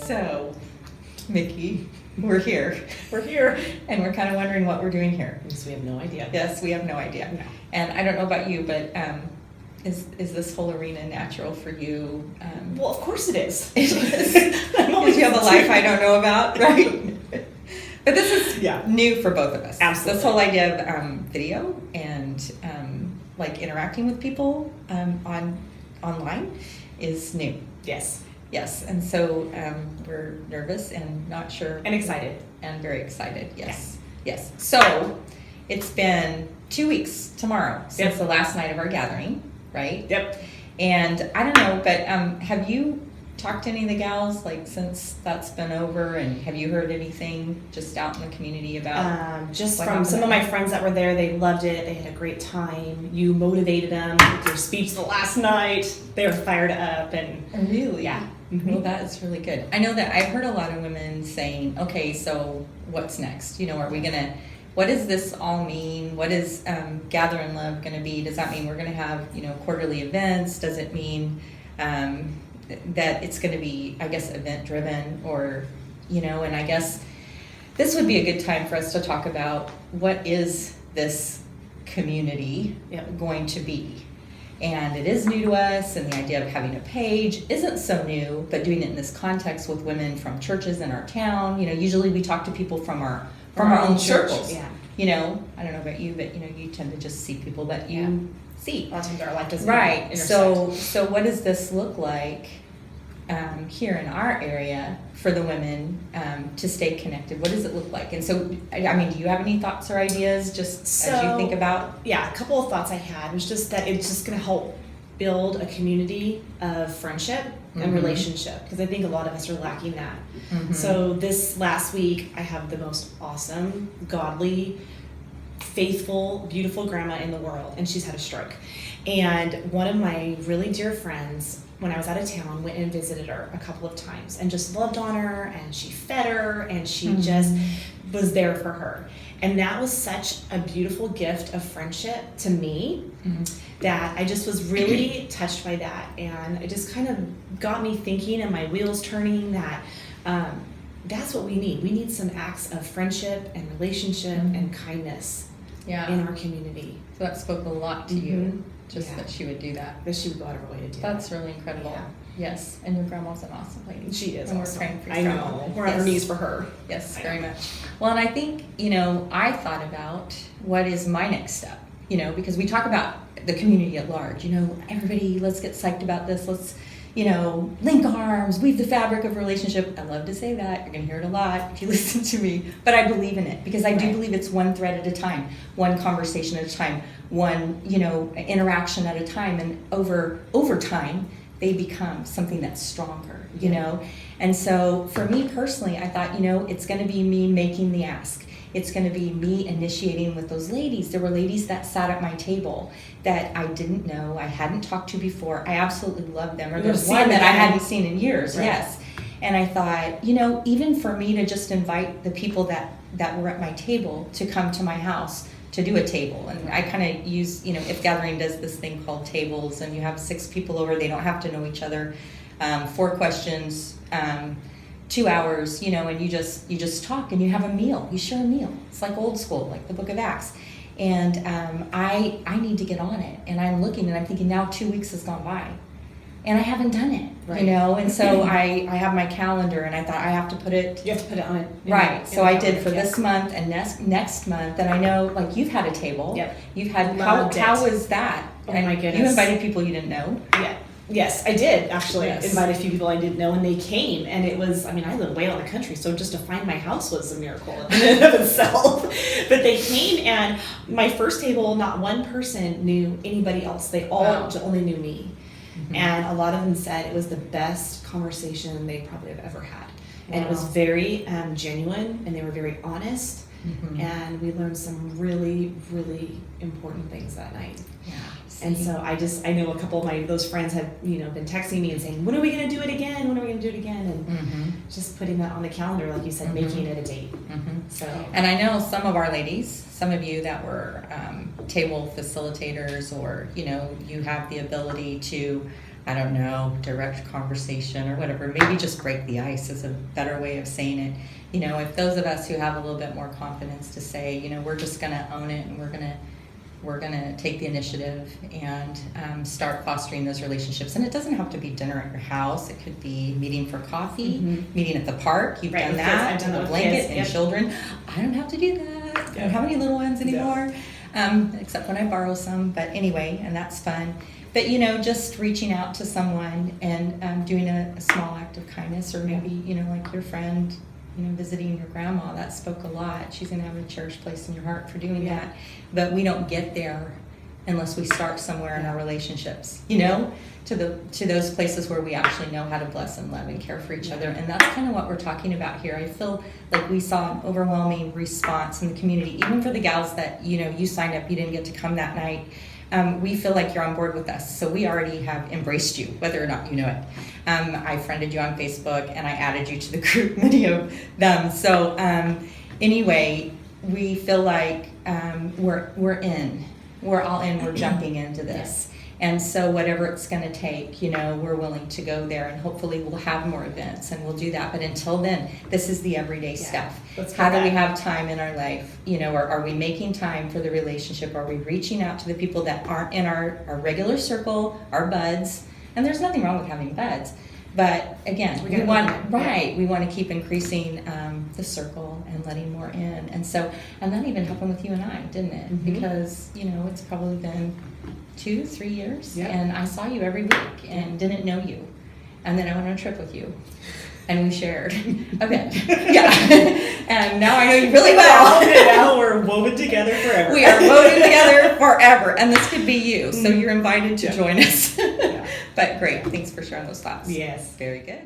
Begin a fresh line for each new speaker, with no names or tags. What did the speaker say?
So, Mickey, we're here.
We're here.
And we're kind of wondering what we're doing here.
Because we have no idea.
Yes, we have no idea.
No.
And I don't know about you, but is this whole arena natural for you?
Well, of course it is.
Because you have a life I don't know about, right? But this is new for both of us.
Absolutely.
This whole idea of video and like interacting with people online is new.
Yes.
Yes, and so we're nervous and not sure.
And excited.
And very excited, yes. Yes. So it's been 2 weeks tomorrow since the last night of our gathering, right?
Yep.
And I don't know, but have you talked to any of the gals like since that's been over, and have you heard anything just out in the community about
just
what
from
happened?
some of my friends that were there? They loved it. They had a great time. You motivated them with your speech the last night. They were fired up and
Really?
yeah.
Well, that is really good. I know that I've heard a lot of women saying, okay, so what's next? You know, are we gonna, what does this all mean? What is Gather in Love gonna be? Does that mean we're gonna have, you know, quarterly events? Does it mean that it's gonna be, I guess, event driven, or, you know, and I guess this would be a good time for us to talk about what is this community going to be. And it is new to us, and the idea of having a page isn't so new, but doing it in this context with women from churches in our town. You know, usually we talk to people from our own circles.
Yeah.
You know, I don't know about you, but you know, you tend to just see people that you see.
A lot of times our life doesn't
Right.
intersect.
So what does this look like here in our area for the women to stay connected? What does it look like? And so, I mean, do you have any thoughts or ideas just as you think about?
Yeah, a couple of thoughts I had was just that it's just going to help build a community of friendship and relationship, because I think a lot of us are lacking that. So this last week, I have the most awesome, godly, faithful, beautiful grandma in the world, and she's had a stroke. And one of my really dear friends, when I was out of town, went and visited her a couple of times and just loved on her, and she fed her, and she just was there for her. And that was such a beautiful gift of friendship to me that I just was really touched by that. And it just kind of got me thinking and my wheels turning that that's what we need. We need some acts of friendship and relationship and kindness in our community.
So that spoke a lot to you, just that she would do that.
That she would go out of her way to do
That's
that.
really incredible.
Yeah.
Yes, and your grandma's an awesome lady.
She is
And
awesome.
we're praying for
I
your
know.
grandma.
We're on our knees for her.
Yes,
I
very
know.
much. Well, and I think, you know, I thought about what is my next step, you know, because we talk about the community at large, you know, everybody, let's get psyched about this. Let's, you know, link arms, weave the fabric of relationship. I love to say that. You're going to hear it a lot if you listen to me. But I believe in it, because I do believe it's one thread at a time, one conversation at a time, one, you know, interaction at a time. And over time, they become something that's stronger, you know? And so for me personally, I thought, you know, it's going to be me making the ask. It's going to be me initiating with those ladies. There were ladies that sat at my table that I didn't know, I hadn't talked to before. I absolutely loved them. Or there's one that I hadn't seen in years, yes. And I thought, you know, even for me to just invite the people that were at my table to come to my house to do a table. And I kind of use, you know, If Gathering does this thing called tables, and you have 6 people over, they don't have to know each other. 4 questions, 2 hours, you know, and you just talk and you have a meal. You share a meal. It's like old school, like the Book of Acts. And I need to get on it. And I'm looking and I'm thinking, now 2 weeks has gone by, and I haven't done it, you know. And so I have my calendar, and I thought I have to put it.
You have to put it on it.
Right. So I did for this month and next month. And I know, like, you've had a table.
Yep.
You've had.
Loved it.
How was that?
Oh my goodness.
You invited people you didn't know.
Yeah. Yes, I did actually.
Yes.
Invite a few people I didn't know, and they came, and it was, I mean, I live way out in the country, so just to find my house was a miracle in and of itself. But they came, and my first table, not one person knew anybody else. They all only knew me. And a lot of them said it was the best conversation they probably have ever had. And it was very genuine, and they were very honest. And we learned some really, really important things that night.
Yeah.
And so I know a couple of those friends have, you know, been texting me and saying, when are we going to do it again? When are we going to do it again? And just putting that on the calendar, like you said, making it a date. So.
And I know some of our ladies, some of you that were table facilitators, or, you know, you have the ability to I don't know, direct conversation or whatever. Maybe just break the ice is a better way of saying it. You know, if those of us who have a little bit more confidence to say, you know, we're just going to own it and we're going to take the initiative and start fostering those relationships. And it doesn't have to be dinner at your house. It could be meeting for coffee, meeting at the park. You've done that.
I've done that
a
with
blanket
kids.
and children. I don't have to do that. I don't have any little ones anymore, except when I borrow some. But anyway, and that's fun. But, you know, just reaching out to someone and doing a small act of kindness, or maybe, you know, like your friend, you know, visiting your grandma, that spoke a lot. She's going to have a cherished place in your heart for doing that. But we don't get there unless we start somewhere in our relationships, you know, to those places where we actually know how to bless and love and care for each other. And that's kind of what we're talking about here. I feel like we saw an overwhelming response in the community, even for the gals that, you know, you signed up, you didn't get to come that night. We feel like you're on board with us, so we already have embraced you, whether or not you know it. I friended you on Facebook, and I added you to the group, many of them. So anyway, we feel like we're in. We're all in. We're jumping into this. And so whatever it's going to take, you know, we're willing to go there, and hopefully we'll have more events and we'll do that. But until then, this is the everyday stuff. How do we have time in our life? You know, are we making time for the relationship? Are we reaching out to the people that aren't in our regular circle, our buds? And there's nothing wrong with having buds. But again, we want to keep increasing the circle and letting more in. And so, and that even happened with you and I, didn't it? Because, you know, it's probably been 2-3 years, and I saw you every week and didn't know you. And then I went on a trip with you, and we shared a bit. And now I know you really well.
Now we're woven together forever.
We are woven together forever, and this could be you. So you're invited to join us. But great, thanks for sharing those thoughts.
Yes.
Very good.